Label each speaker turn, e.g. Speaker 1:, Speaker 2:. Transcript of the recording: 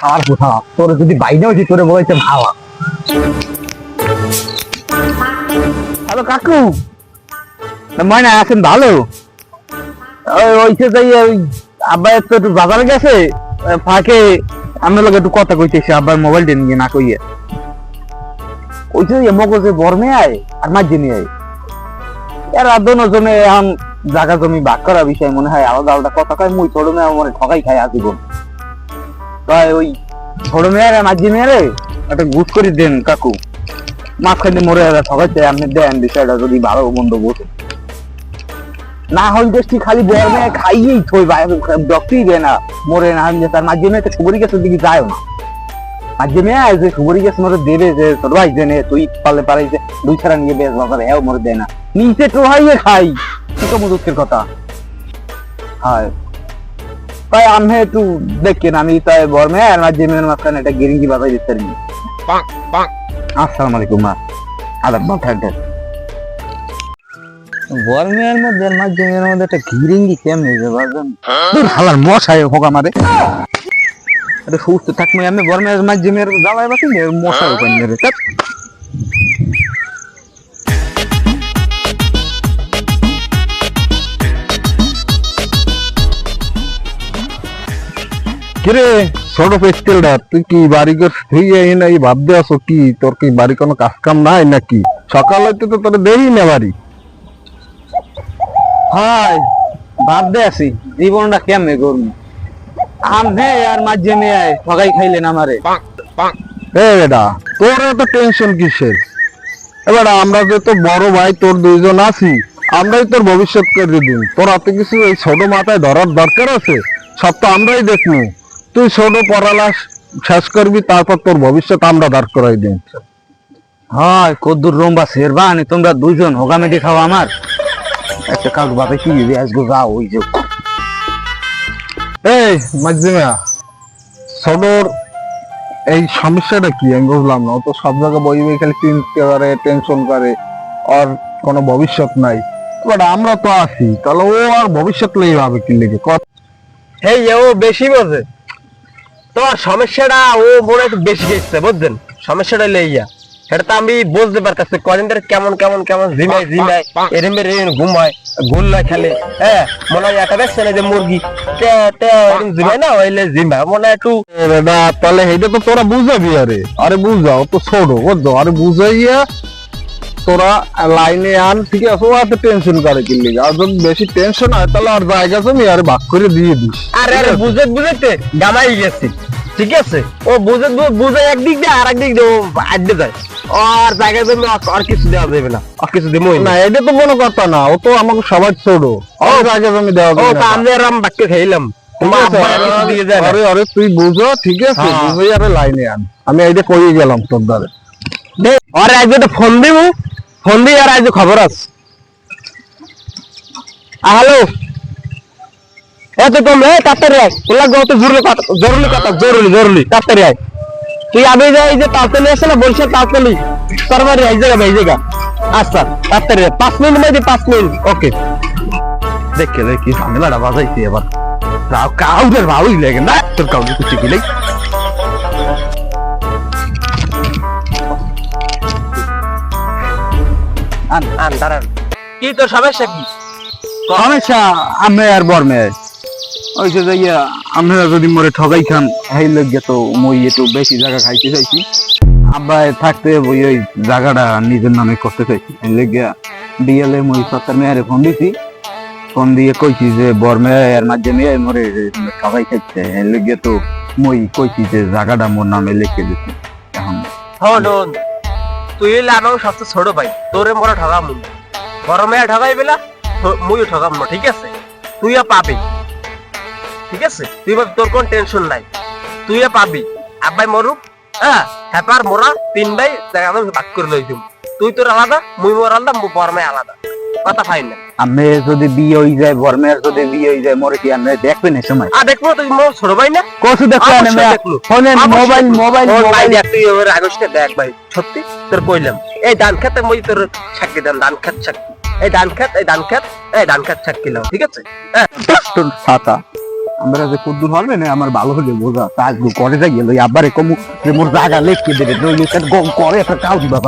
Speaker 1: খাওয়ার কথা তোর যদি বাইরে হয়েছি তোরে বলেছে ভাবা। হ্যালো কাকু, ময়না আছেন ভালো? ওইসে যাই ওই আব্বা একটু বাজারে গেছে, ফাঁকে আমরা লোক একটু কথা কইতেছি আব্বার মোবাইলটা নিয়ে না কইয়ে। ওইসে মগজে বর্মে আয় আর মাঝে নিয়ে আয়, এরা দুজনে এখন জায়গা জমি ভাগ করা বিষয় মনে হয় আলাদা আলাদা কথা কয়। মুই ছোট মেয়ে মনে ঠকাই খাই আজীবন। তাই ওই ছোট মেয়ের মাঝে মেয়েরে একটা গুট করে দেন কাকু, মাঝখানে মরে ঠকাইছে আপনি দেন বিষয়টা যদি ভালো বন্ধ বসে না হয় দেখছি খালি বর মেয়ে খাইয়েই থই ডক্টরই দেয় না, মরে না তার মাঝে মেয়ে তো সুবরি গেছে দিকে যায় না। মাঝে মেয়ে যে সুবরি গেছে মরে দেবে যে ছোট ভাই জেনে তুই পারলে পারাইছে দুই ছাড়া নিয়ে বেশ বাজারে হ্যাঁ মরে দেয় না, নিচে টোহাইয়ে খাই কি তো মুদুকের কথা। হয় তাই আমি একটু দেখেন, আমি তাই বর মেয়ে আর মাঝে মেয়ের মাঝখানে একটা গিরিঙ্গি বাজাই দিতে পারি। আসসালামু আলাইকুম মা, আদাব মা থাকবেন। বর মেয়ের মধ্যে মাঝে মেয়ের মধ্যে একটা গিরিঙ্গি কেমনে যে বাজান হালার মশাই হোক আমারে এটা সুস্থ থাকবে। আমি বর মেয়ের মাঝে মেয়ের জ্বালায় বাকি মশাই ওখান মেরে কিরে ছোট পেস্টেলটা তুই কি বাড়ি করছিস এই ভাবতে আসো কি তোর কি বাড়ি কোনো কাজ কাম নাই নাকি? সকাল হইতে তো তোর দেরি না বাড়ি। হাই ভাবতে আছি জীবনটা কেমনে করবো আমি আর মাঝে মেয়ে ঠগাই খাইলেন আমারে। বেটা তোর এত টেনশন কিসের? এবার আমরা যে তো বড় ভাই তোর দুইজন আছি, আমরাই তোর ভবিষ্যৎ করে দিন। তোর হাতে কিছু এই ছোট মাথায় ধরার দরকার আছে? সব তো আমরাই দেখবো। তুই ছোট পড়ালা শেষ করবি, তারপর তোর ভবিষ্যৎ আমরা দাঁড় করাই দিন। হয় কদ্দুর রম্বা শেরবানি তোমরা দুইজন হোগামেডি খাও আমার একটা কাকু বাপে কি আসবো যাও ওই যে এই মাঝিমা ছোটর এই সমস্যাটা কি আমি বুঝলাম না। ও তো সব জায়গায় বই বই খালি চিন্তা করে টেনশন করে, আর কোনো ভবিষ্যৎ নাই। বাট আমরা তো আছি, তাহলে ও আর ভবিষ্যৎ লেগে ভাবে কি লেগে
Speaker 2: হেই ও বেশি বোঝে তোমার সমস্যাটা, ও মনে একটু বেশি গেছে বুঝছেন সমস্যাটা লইয়া। সেটা তো আমি বুঝতে পারতেছি কদিন ধরে কেমন কেমন কেমন জিমাই জিমাই এরম এরম ঘুমায় গুল্লা খেলে। হ্যাঁ মনে হয় একটা দেখছে না যে মুরগি জিমাই না ওইলে জিমাই মনে হয় একটু।
Speaker 1: তাহলে এইটা তো তোরা বুঝাবি, আরে আরে বুঝাও তো ছোট বুঝছো, আরে বুঝাইয়া তোরা লাইনে আন, ঠিক আছে? ও এত টেনশন করে কি লিগে? আর যদি বেশি টেনশন হয় তাহলে আর জায়গা জমি আর ভাগ করে দিয়ে দিস।
Speaker 2: আরে আরে বুঝতে বুঝতে গামাই গেছি, ঠিক আছে? ও বুঝে বুঝে একদিক দিয়ে আর একদিক দিয়ে ও আড্ডে যায়, আর জায়গা জমি আর কিছু দেওয়া যাবে না, আর কিছু দেবো
Speaker 1: না। এটা তো কোনো কথা না, ও তো আমাকে সবাই ছোট, ও জায়গা জমি দেওয়া যাবে না।
Speaker 2: আমি আর আম বাক্য খাইলাম
Speaker 1: আরে আরে তুই বুঝো, ঠিক আছে? বুঝে আরে লাইনে আন, আমি এইটা কইয়ে গেলাম তোর দ্বারে।
Speaker 2: আরে আজ একটা ফোন দিব, ফোন দিয়ে আর আজ খবর আছে। হ্যালো এত তোমরা তাড়াতাড়ি আয়, তোলা গত জরুরি কথা জরুরি কথা জরুরি জরুরি তাড়াতাড়ি আয়। তুই আগে যাই যে তাড়াতাড়ি আসে না বলছে তাড়াতাড়ি তারপরে এই জায়গা এই জায়গা। আচ্ছা তাড়াতাড়ি 5 মিনিট মধ্যে 5 মিনিট ওকে।
Speaker 1: দেখে দেখি ঝামেলাটা বাজাইছি এবার, কাউদের ভালোই লাগে না তোর কাউকে কিছু কি লাগে।
Speaker 2: কি তোর সমস্যা কি?
Speaker 1: সমস্যা আমি আর বর মেয়ে ওই যে যাইয়া আমরা যদি মরে ঠগাই খান এই লোক তো মই একটু বেশি জায়গা খাইতে চাইছি, আব্বা থাকতে ওই ওই জায়গাটা নিজের নামে করতে চাইছি। এই লেগিয়া বিয়েলে মই সত্তর মেয়ারে ফোন দিছি, ফোন দিয়ে কইছি যে বর মেয়ে আর মাঝে মেয়ে মরে ঠগাই খাইছে। এই লেগিয়া তো মই কইছি যে জায়গাটা মোর নামে লিখে দিছি। এখন
Speaker 2: হন তুই হইলে আমাকে সবচেয়ে ছোট ভাই, তোরে মরা ঠগাম বড় মেয়ে ঠগাই বেলা মুইও ঠগাম না, ঠিক আছে? তুইও পাবি, ঠিক আছে? তুই তোর কোন টেনশন নাই, তুইও পাবি। আব্বাই মরুক, হ্যাঁ হ্যাপার মোরা 3 ভাই জায়গা আমি ভাগ করে লই দিম। তুই তোর আলাদা, মুই মোর আলাদা, বড় মেয়ে আলাদা, কথা ফাইন না।
Speaker 1: আমি যদি বিয়ে হয়ে যায়, বর মেয়ের যদি বিয়ে হয়ে যায়, মরে কি আমি দেখবেন এই সময়?
Speaker 2: দেখবো তুই মোর ছোট ভাই না,
Speaker 1: কসু দেখলাম ফোনে মোবাইল মোবাইল
Speaker 2: মোবাইল তুই ওর আগস্টে দেখ ভাই, সত্যি তোর কইলাম। এই ধান খেতে মই তোর সাক্ষী দেন, ধান খেত সাক্ষী, এই ধান খেত এই ধান খেত এই ধান খেত সাক্ষী লাও, ঠিক আছে?
Speaker 1: ছাতা আমরা যে কদ্দুর হবে না আমার ভালো হলে বোঝা তা করে যাই গেল আবার কম মোর জায়গা লেখকে দেবে করে একটা কাউ দিবা